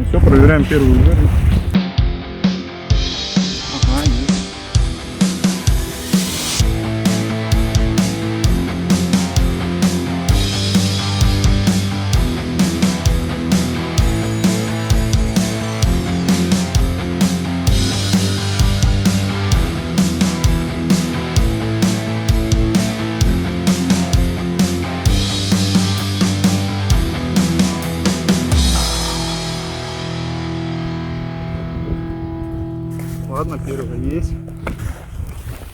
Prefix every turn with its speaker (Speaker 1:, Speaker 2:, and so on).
Speaker 1: Все, проверяем первую дверь. Ага, есть. Ладно, первая есть.